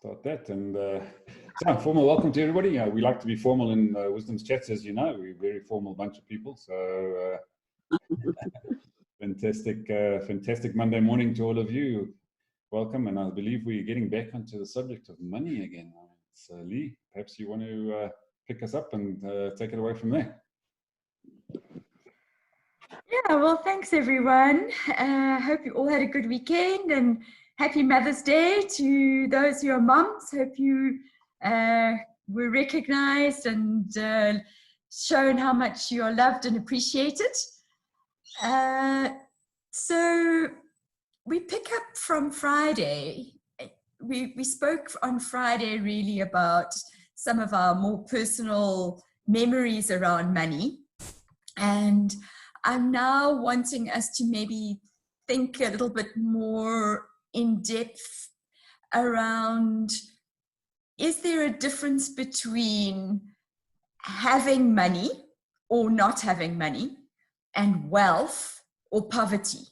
Start that. And so, formal welcome to everybody. We like to be formal in Wisdom's Chats, as you know. We're a very formal bunch of people. So, fantastic Monday morning to all of you. Welcome. And I believe we're getting back onto the subject of money again. So, Lee, perhaps you want to pick us up and take it away from there. Yeah, well, thanks everyone. Hope you all had a good weekend and happy Mother's Day to those who are moms. Hope you were recognized and shown how much you are loved and appreciated. So we pick up from Friday. We spoke on Friday really about some of our more personal memories around money. And I'm now wanting us to maybe think a little bit more in depth around, is there a difference between having money or not having money and wealth or poverty?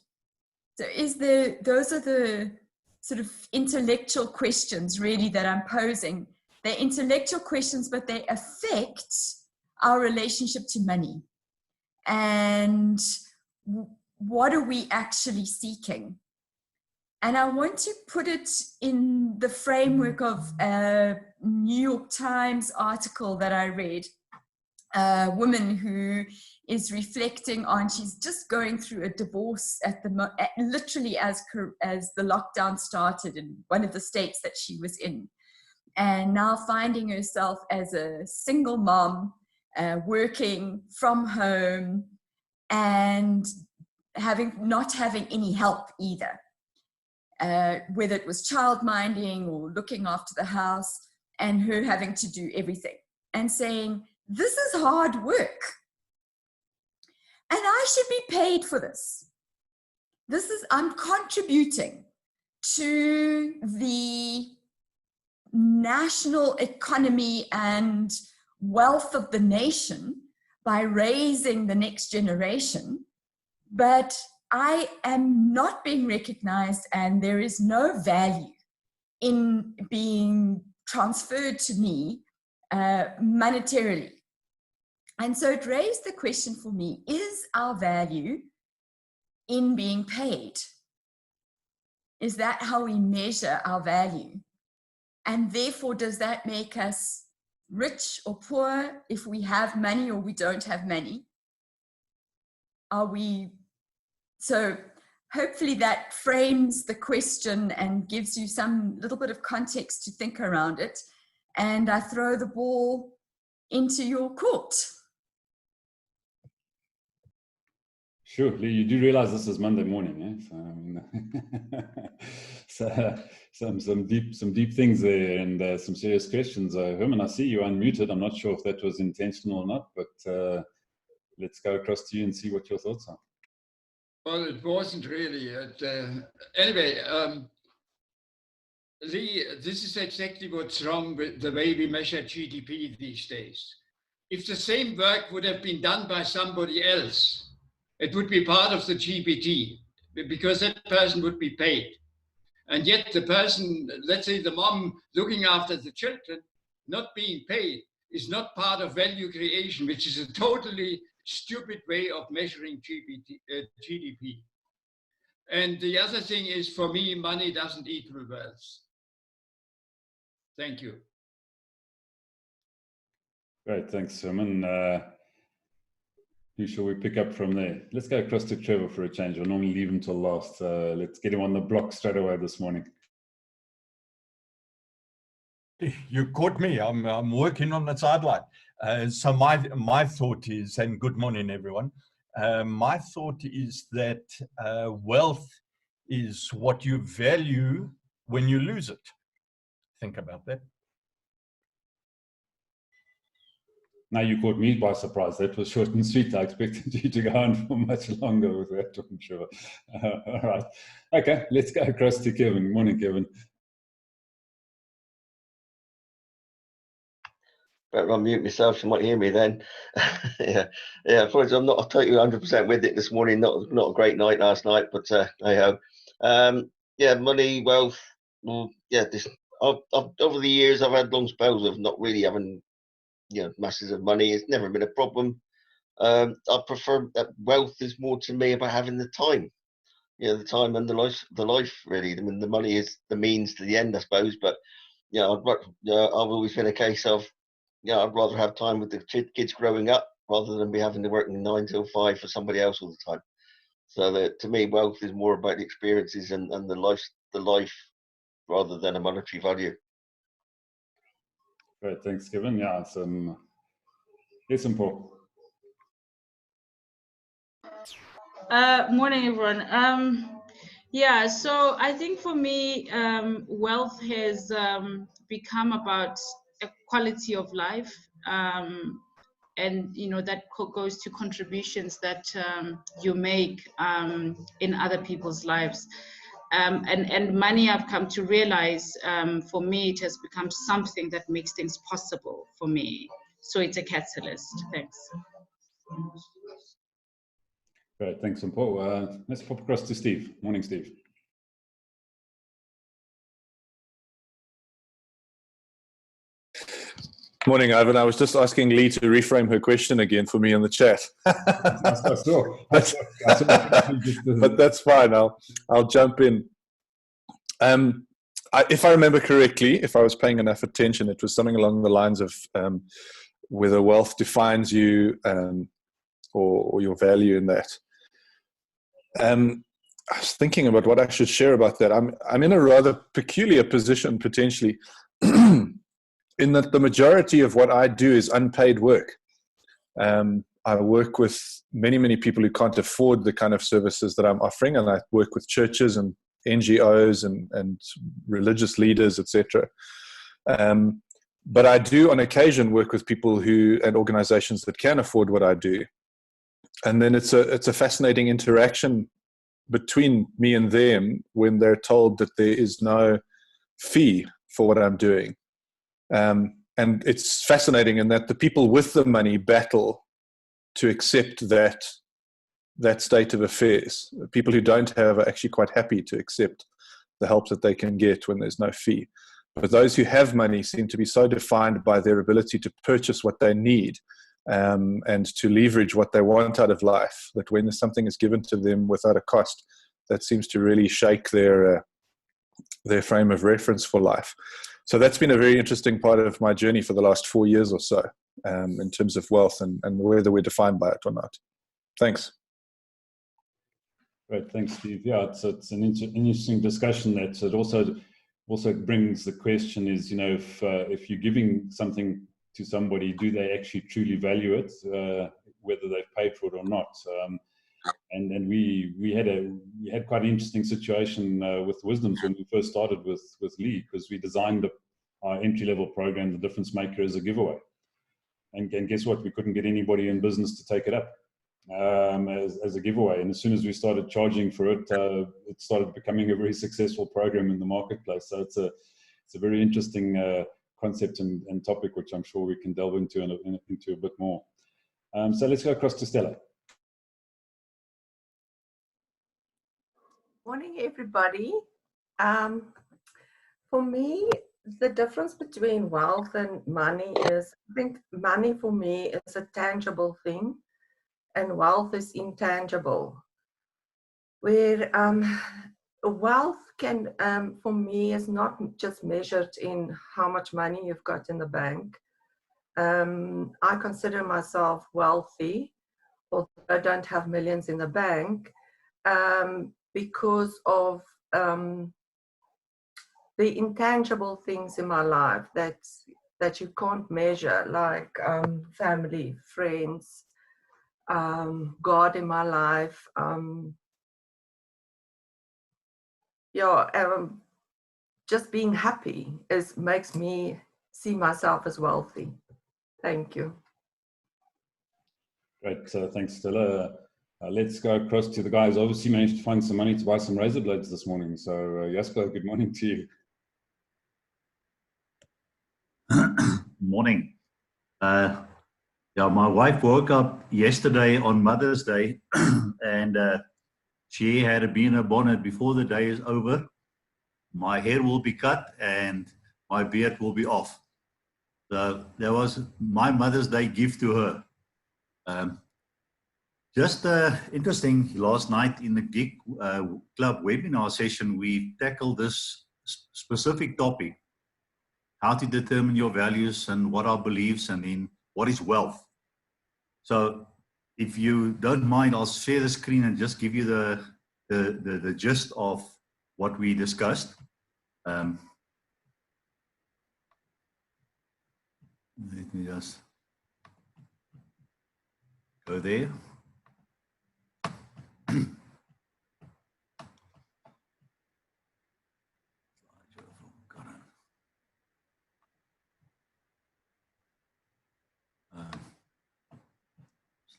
So those are the sort of intellectual questions really that I'm posing. They're intellectual questions, but they affect our relationship to money. And what are we actually seeking? And I want to put it in the framework of a New York Times article that I read. A woman who is reflecting on, she's just going through a divorce literally as the lockdown started in one of the states that she was in. And now finding herself as a single mom, working from home and not having any help either, whether it was child minding or looking after the house, and her having to do everything and saying, this is hard work and I should be paid for this. I'm contributing to the national economy and wealth of the nation by raising the next generation, but I am not being recognized and there is no value in being transferred to me monetarily. And so it raised the question for me, is our value in being paid? Is that how we measure our value? And therefore, does that make us rich or poor if we have money or we don't have money? So hopefully that frames the question and gives you some little bit of context to think around it. And I throw the ball into your court. Sure, Lee, you do realize this is Monday morning, eh? So, I mean, some deep things there and some serious questions. Herman, I see you unmuted. I'm not sure if that was intentional or not, but let's go across to you and see what your thoughts are. Well, it wasn't really. Anyway, Lee, this is exactly what's wrong with the way we measure GDP these days. If the same work would have been done by somebody else, it would be part of the GPT because that person would be paid. And yet the person, let's say the mom looking after the children, not being paid is not part of value creation, which is a totally stupid way of measuring GDP. And the other thing is, for me, money doesn't equal wealth. Thank you. Great, thanks, Herman. Who shall we pick up from there? Let's go across to Trevor for a change. We'll normally leave him till last. Let's get him on the block straight away this morning. You caught me. I'm working on the sideline. So my thought is, and good morning, everyone. My thought is that wealth is what you value when you lose it. Think about that. Now you caught me by surprise. That was short and sweet. I expected you to go on for much longer with that, I'm sure. All right. Okay, let's go across to Kevin. Morning, Kevin. Better unmute myself, you might hear me then. yeah, I'm not totally 100% with it this morning. Not a great night last night, but hey ho. Yeah, money, wealth. Well, yeah, over the years, I've had long spells of not really having, masses of money. It's never been a problem. I prefer that wealth is more to me about having the time. The time and the life really. I mean, the money is the means to the end, I suppose. But I've always been a case of, I'd rather have time with the kids growing up rather than be having to work 9 till 5 for somebody else all the time. So that to me, wealth is more about the experiences and the life rather than a monetary value. Great, thanks, Kevin. Yeah, it's important. Morning, everyone. Yeah, so I think for me, wealth has become about a quality of life, and that goes to contributions that you make in other people's lives. And money, I've come to realize, for me, it has become something that makes things possible for me. So it's a catalyst. Thanks. Great, thanks, Paul. Let's pop across to Steve. Morning, Steve. Morning, Ivan. I was just asking Lee to reframe her question again for me in the chat. But that's fine. I'll jump in. If I remember correctly, if I was paying enough attention, it was something along the lines of whether wealth defines you or your value in that. I was thinking about what I should share about that. I'm in a rather peculiar position potentially. In that the majority of what I do is unpaid work. I work with many, many people who can't afford the kind of services that I'm offering, and I work with churches and NGOs and religious leaders, etc. But I do on occasion work with people and organizations that can afford what I do. And then it's a fascinating interaction between me and them when they're told that there is no fee for what I'm doing. And it's fascinating in that the people with the money battle to accept that state of affairs. People who don't have are actually quite happy to accept the help that they can get when there's no fee. But those who have money seem to be so defined by their ability to purchase what they need and to leverage what they want out of life, that when something is given to them without a cost, that seems to really shake their frame of reference for life. So that's been a very interesting part of my journey for the last 4 years or so, in terms of wealth and whether we're defined by it or not. Thanks. Great, thanks, Steve. Yeah, it's an interesting discussion. That it also brings the question is, if you're giving something to somebody, do they actually truly value it, whether they've paid for it or not? And we had quite an interesting situation with Wisdoms when we first started with Lee, because we designed our entry-level program, The Difference Maker, as a giveaway. And guess what? We couldn't get anybody in business to take it up as a giveaway. And as soon as we started charging for it, it started becoming a very successful program in the marketplace. So it's a very interesting concept and topic, which I'm sure we can delve into a bit more. So let's go across to Stella. Morning, everybody. For me, the difference between wealth and money is, I think money for me is a tangible thing and wealth is intangible. Where wealth can, for me, is not just measured in how much money you've got in the bank. I consider myself wealthy, although I don't have millions in the bank, because of the intangible things in my life that you can't measure, like family, friends, God in my life. Just being happy makes me see myself as wealthy. Thank you. Great, thanks, Stella. Let's go across to the guys. Obviously managed to find some money to buy some razor blades this morning. So Jasper, good morning to you. Morning. Yeah, my wife woke up yesterday on Mother's Day and she had been a bonnet before the day is over. My hair will be cut and my beard will be off. So that was my Mother's Day gift to her. Just interesting, last night in the Gig Club webinar session, we tackled this specific topic, how to determine your values and what are beliefs, and then what is wealth. So if you don't mind, I'll share the screen and just give you the gist of what we discussed. Let me just go there.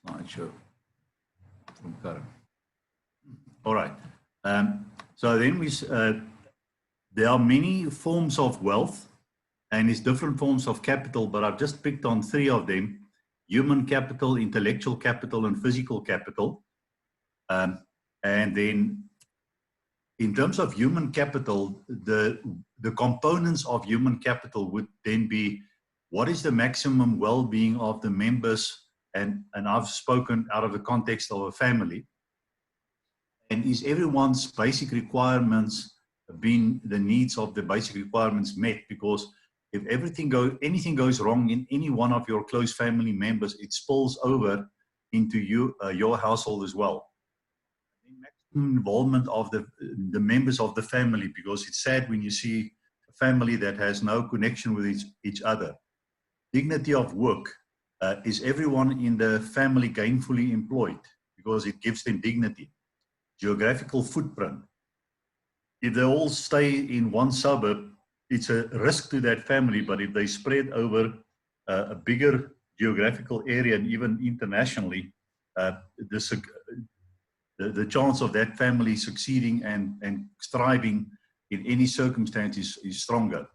Slideshow from Karan. All right. So then there are many forms of wealth, and it's different forms of capital, but I've just picked on 3 of them: human capital, intellectual capital, and physical capital. And then in terms of human capital, the components of human capital would then be, what is the maximum well-being of the members? And I've spoken out of the context of a family. And is everyone's basic requirements being the needs of the basic requirements met? Because if anything goes wrong in any one of your close family members, it spills over into your household as well. Maximum involvement of the members of the family, because it's sad when you see a family that has no connection with each other. Dignity of work. Is everyone in the family gainfully employed? Because it gives them dignity. Geographical footprint. If they all stay in one suburb, it's a risk to that family, but if they spread over a bigger geographical area and even internationally, the chance of that family succeeding and thriving in any circumstances is stronger.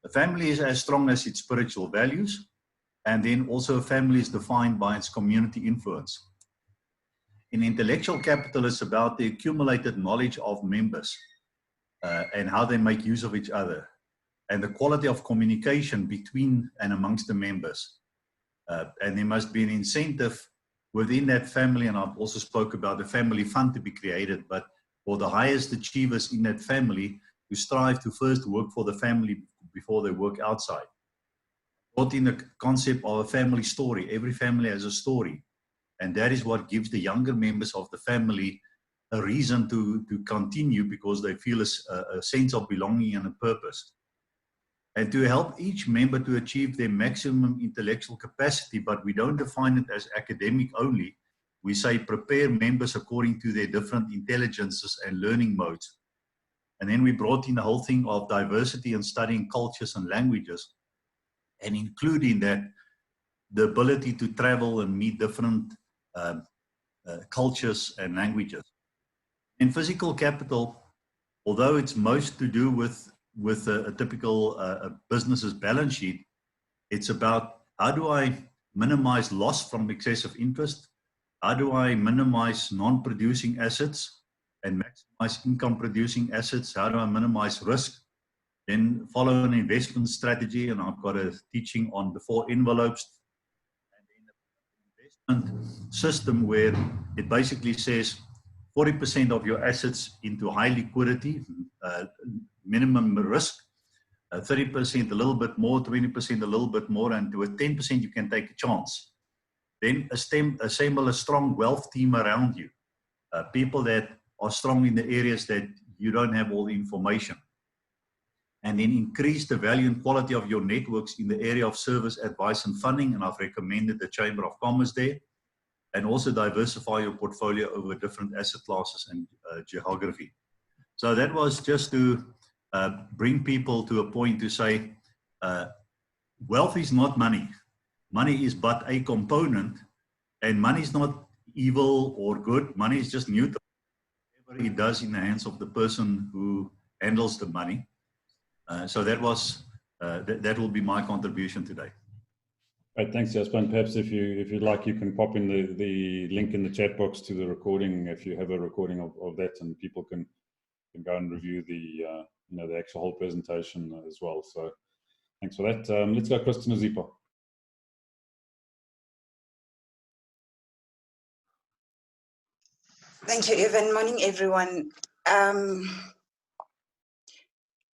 A family is as strong as its spiritual values. And then also a family is defined by its community influence. In intellectual capital, it's about the accumulated knowledge of members and how they make use of each other, and the quality of communication between and amongst the members. And there must be an incentive within that family, and I've also spoke about the family fund to be created, but for the highest achievers in that family to strive to first work for the family before they work outside. Brought in the concept of a family story. Every family has a story, and that is what gives the younger members of the family a reason to continue, because they feel a sense of belonging and a purpose. And to help each member to achieve their maximum intellectual capacity, but we don't define it as academic only. We say prepare members according to their different intelligences and learning modes. And then we brought in the whole thing of diversity and studying cultures and languages, and including that the ability to travel and meet different cultures and languages. In physical capital, although it's most to do with a typical business's balance sheet, it's about how do I minimize loss from excessive interest? How do I minimize non-producing assets and maximize income-producing assets? How do I minimize risk? Then follow an investment strategy, and I've got a teaching on the 4 envelopes. And then an investment system where it basically says 40% of your assets into high liquidity, minimum risk, 30% a little bit more, 20% a little bit more, and to a 10% you can take a chance. Then assemble a strong wealth team around you, people that are strong in the areas that you don't have all the information. And then increase the value and quality of your networks in the area of service, advice, and funding. And I've recommended the Chamber of Commerce there. And also diversify your portfolio over different asset classes and geography. So that was just to bring people to a point to say, wealth is not money. Money is but a component, and money is not evil or good. Money is just neutral. Whatever it does in the hands of the person who handles the money. So that was that will be my contribution today. Right, thanks, Jasper. And perhaps if you'd like, you can pop in the link in the chat box to the recording if you have a recording of that, and people can go and review the actual whole presentation as well. So thanks for that. Let's go across to Nazipa. Thank you, Evan. Morning, everyone.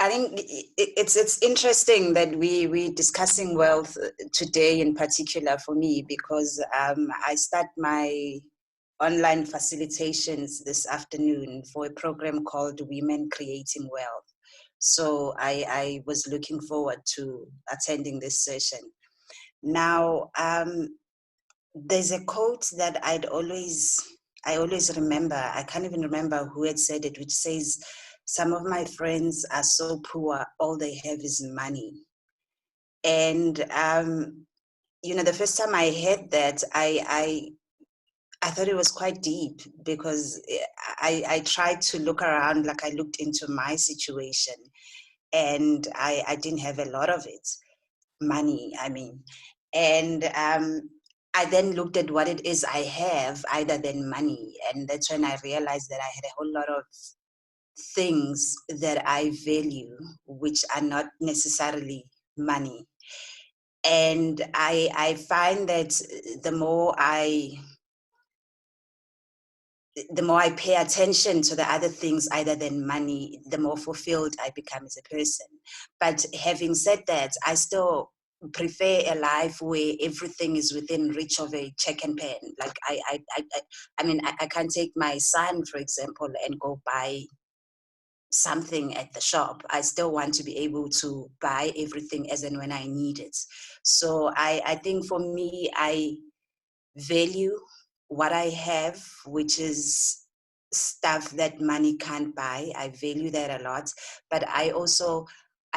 I think it's interesting that we're discussing wealth today in particular for me, because I start my online facilitations this afternoon for a program called Women Creating Wealth. So I was looking forward to attending this session. Now, there's a quote that I always remember. I can't even remember who had said it, which says, "Some of my friends are so poor, all they have is money." And the first time I heard that, I thought it was quite deep, because I tried to look around, like I looked into my situation, and I didn't have a lot of it, money, I mean. And I then looked at what it is I have other than money, and that's when I realized that I had a whole lot of things that I value, which are not necessarily money. And I find that the more I pay attention to the other things other than money, the more fulfilled I become as a person. But having said that, I still prefer a life where everything is within reach of a check and pen. Like I can't take my son, for example, and go buy something at the shop. I still want to be able to buy everything as and when I need it. So I think for me, I value what I have, which is stuff that money can't buy. I value that a lot. But I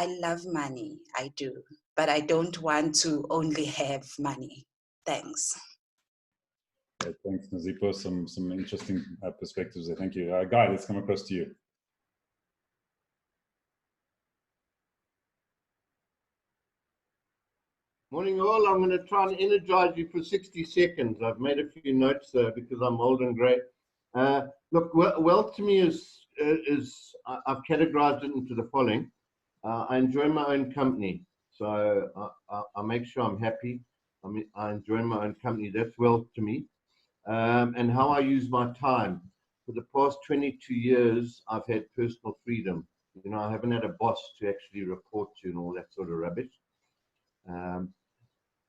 love money, I do. But I don't want to only have money. Thanks. Yeah, thanks, Nazipa. Some interesting perspectives there. Thank you. Guy, let's come across to you. Morning all. I'm going to try and energize you for 60 seconds. I've made a few notes because I'm old and grey. Look, wealth to me is I've categorized it into the following. I enjoy my own company, so I make sure I'm happy. I enjoy my own company. That's wealth to me. And how I use my time. For the past 22 years, I've had personal freedom. I haven't had a boss to actually report to and all that sort of rubbish.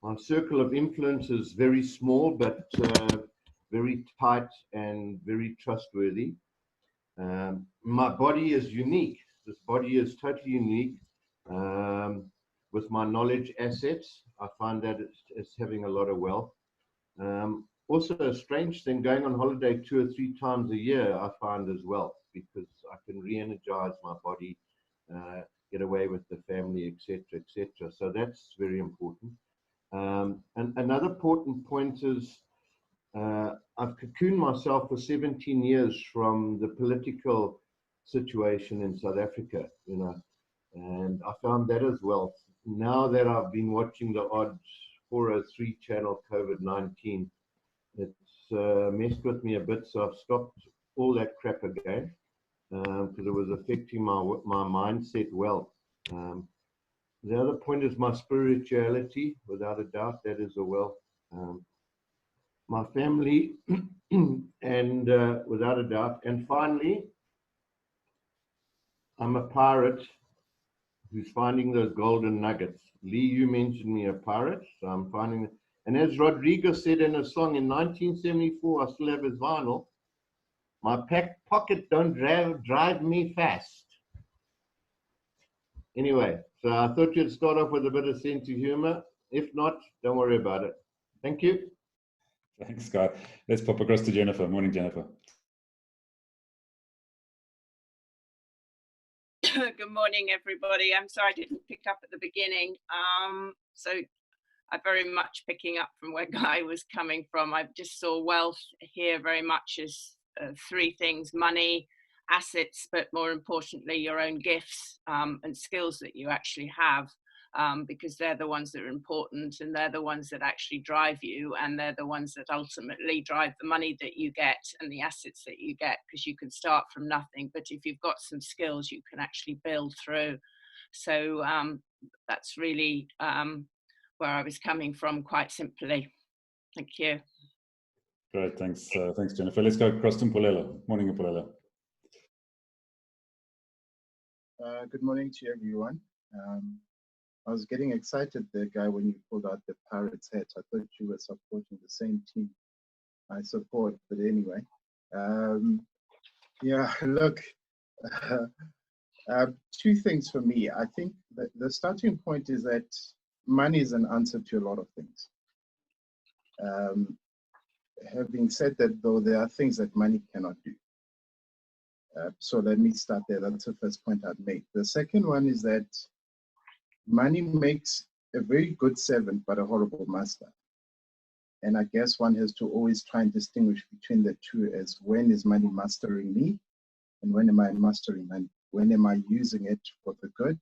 My circle of influence is very small, but very tight and very trustworthy. My body is unique. This body is totally unique. With my knowledge assets, I find that it's having a lot of wealth. Also, a strange thing, going on holiday 2 or 3 times a year, I find as wealth, because I can re-energize my body, get away with the family, etc., etc. So that's very important. And another important point is I've cocooned myself for 17 years from the political situation in South Africa, and I found that as wealth. Now that I've been watching the odd 403 channel COVID-19, it's messed with me a bit, so I've stopped all that crap again because it was affecting my mindset well. The other point is my spirituality. Without a doubt, that is a wealth. My family, and without a doubt. And finally, I'm a pirate who's finding those golden nuggets. Lee, you mentioned me a pirate, so I'm finding it. And as Rodrigo said in a song in 1974, I still have his vinyl, my pocket don't drive me fast. Anyway, so I thought you'd start off with a bit of sense of humor. If not, don't worry about it. Thank you. Thanks, Guy. Let's pop across to Jennifer. Morning, Jennifer. Good morning, everybody. I'm sorry I didn't pick up at the beginning. So I'm very much picking up from where Guy was coming from. I just saw wealth here very much as 3 things: money, assets, but more importantly, your own gifts and skills that you actually have. because they're the ones that are important, and they're the ones that actually drive you, and they're the ones that ultimately drive the money that you get and the assets that you get, because you can start from nothing, but if you've got some skills, you can actually build through. So that's really where I was coming from, quite simply. Thank you. Great, thanks. Thanks, Jennifer. Let's go across to Mpulela. Morning, Mpulela. Good morning to everyone. I was getting excited there, Guy, when you pulled out the Pirates hat. I thought you were supporting the same team I support, but anyway. Yeah, look, two things for me. I think that the starting point is that money is an answer to a lot of things. Having said that, though, there are things that money cannot do. So let me start there. That's the first point I'd make. The second one is that money makes a very good servant, but a horrible master. And I guess one has to always try and distinguish between the two, as when is money mastering me and when am I mastering money? When am I using it for the good?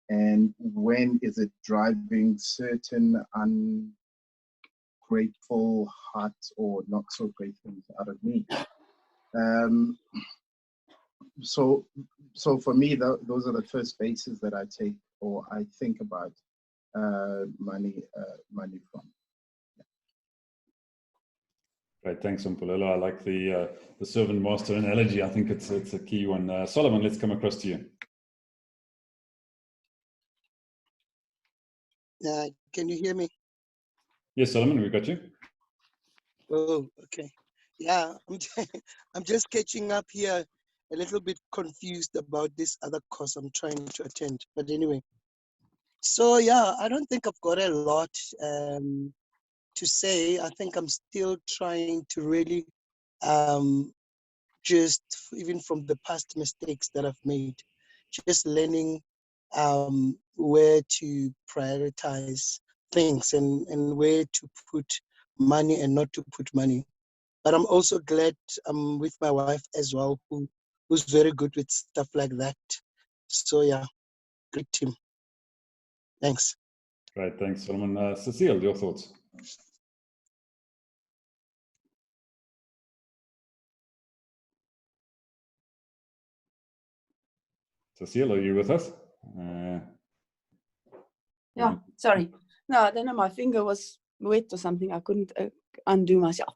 And when is it driving certain ungrateful hearts or not so great things out of me? So for me, those are the first bases that I take or I think about money from. Great, thanks, Mpulela. I like the servant master analogy. I think it's a key one. Solomon, let's come across to you. Can you hear me? Yes, Solomon, we got you. Oh, okay. Yeah, I'm just catching up here, a little bit confused about this other course I'm trying to attend. But anyway, so yeah, I don't think I've got a lot to say. I think I'm still trying to really just, even from the past mistakes that I've made, just learning where to prioritize things and where to put money and not to put money. But I'm also glad I'm with my wife as well, who's very good with stuff like that. So yeah, great team. Thanks. Great, thanks, Solomon. Cecile, your thoughts? Cecile, are you with us? Yeah, sorry. No, I don't know. My finger was wet or something. I couldn't undo myself.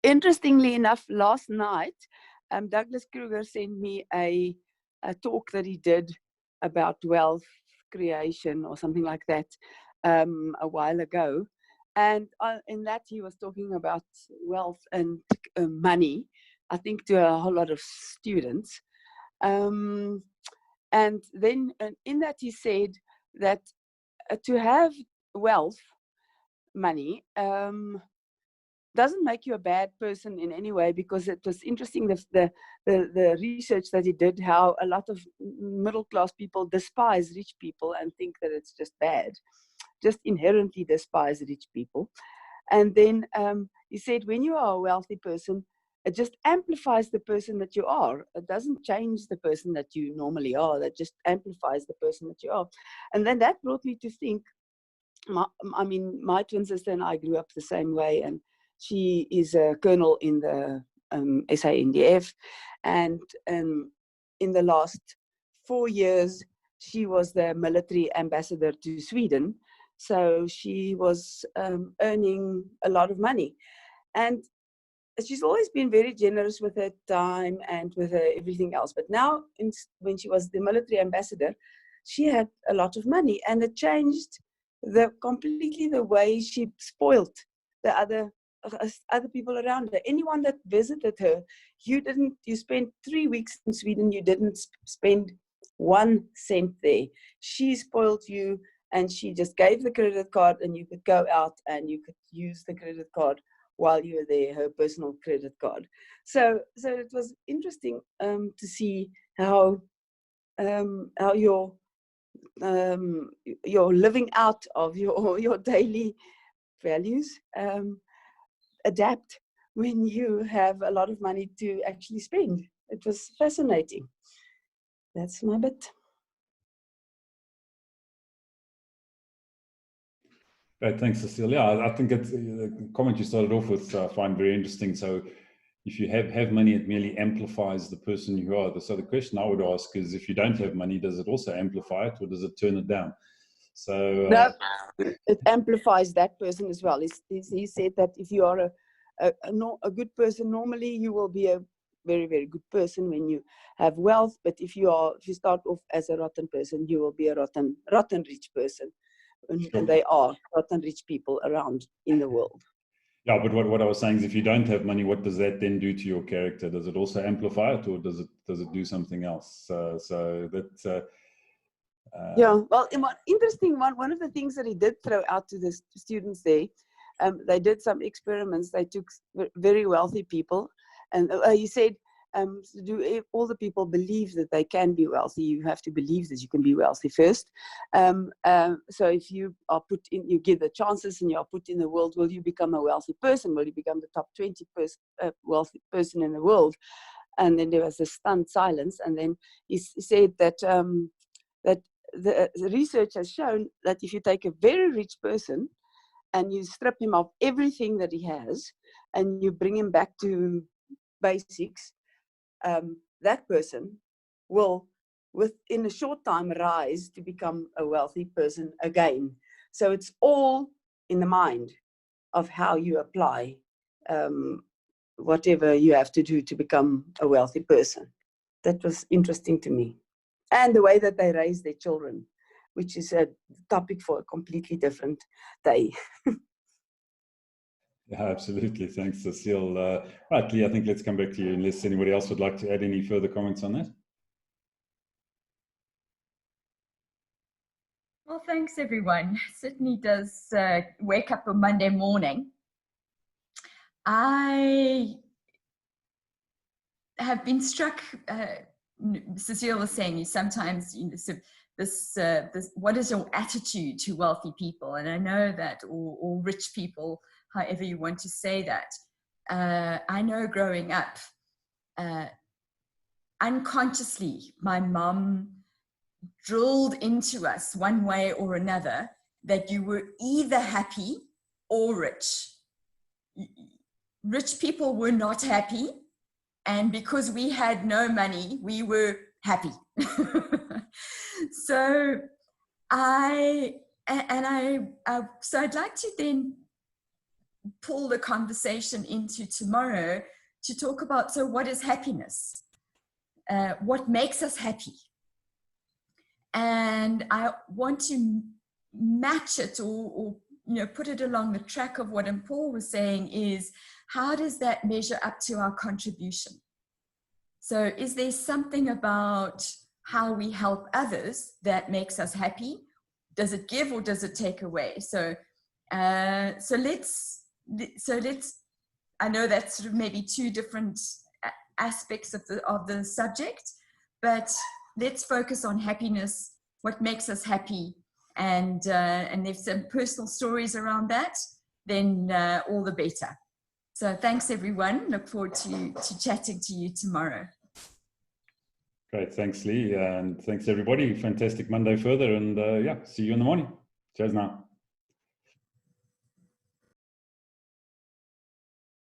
Interestingly enough, last night, Douglas Kruger sent me a talk that he did about wealth creation or something like that a while ago. And in that, he was talking about wealth and money, I think to a whole lot of students. And then in that, he said that to have wealth, money, doesn't make you a bad person in any way, because it was interesting, the research that he did, how a lot of middle class people despise rich people and think that it's just bad, just inherently despise rich people. And then he said, when you are a wealthy person, it just amplifies the person that you are. It doesn't change the person that you normally are. That just amplifies the person that you are. And then that brought me to think, my twin sister and I grew up the same way, and she is a colonel in the SANDF, and in the last 4 years, she was the military ambassador to Sweden. So she was earning a lot of money. And she's always been very generous with her time and with her everything else. But now, when she was the military ambassador, she had a lot of money, and it changed completely the way she spoiled the other people around her. Anyone that visited her, you spent 3 weeks in Sweden, you didn't spend 1 cent there. She spoiled you, and she just gave the credit card, and you could go out and you could use the credit card while you were there, her personal credit card. So it was interesting to see how your living out of your daily values adapt when you have a lot of money to actually spend. It was fascinating. That's my bit. Great, thanks, Cecile. Yeah, I think it's the comment you started off with, I find very interesting. So if you have money, it merely amplifies the person you are. So the question I would ask is, if you don't have money, does it also amplify it, or does it turn it down? So no, it amplifies that person as well. He said that if you are a good person, normally you will be a very, very good person when you have wealth. But if you start off as a rotten person, you will be a rotten rich person. And they are rotten rich people around in the world. Yeah, but what I was saying is, if you don't have money, what does that then do to your character? Does it also amplify it, or does it do something else? So that. Yeah, well, interesting one of the things that he did throw out to the students there, they did some experiments. They took very wealthy people, and he said, do all the people believe that they can be wealthy? You have to believe that you can be wealthy first. So if you are put in, you get the chances and you are put in the world, will you become a wealthy person? Will you become the top 20 wealthy person in the world? And then there was a stunned silence. And then he said that that the research has shown that if you take a very rich person and you strip him of everything that he has and you bring him back to basics, that person will, within a short time, rise to become a wealthy person again. So it's all in the mind of how you apply whatever you have to do to become a wealthy person. That was interesting to me. And the way that they raise their children, which is a topic for a completely different day. Yeah, absolutely. Thanks, Cecile. Right, Lee, I think let's come back to you unless anybody else would like to add any further comments on that. Well, thanks, everyone. Certainly does wake up on Monday morning. I have been struck, Cecile was saying, sometimes this what is your attitude to wealthy people? And I know that, or rich people, however you want to say that. I know growing up, unconsciously, my mum drilled into us one way or another that you were either happy or rich. Rich people were not happy, and because we had no money, we were happy. So I'd like to then pull the conversation into tomorrow to talk about, so what is happiness? What makes us happy? And I want to match it or put it along the track of what Paul was saying, is how does that measure up to our contribution? So is there something about how we help others that makes us happy? Does it give or does it take away? So let's, I know that's sort of maybe two different aspects of the subject, but let's focus on happiness, what makes us happy, and there's some personal stories around that, then all the better. So thanks, everyone. Look forward to chatting to you tomorrow. Great, thanks, Lee, and thanks, everybody. Fantastic Monday further, and yeah, see you in the morning. Cheers now.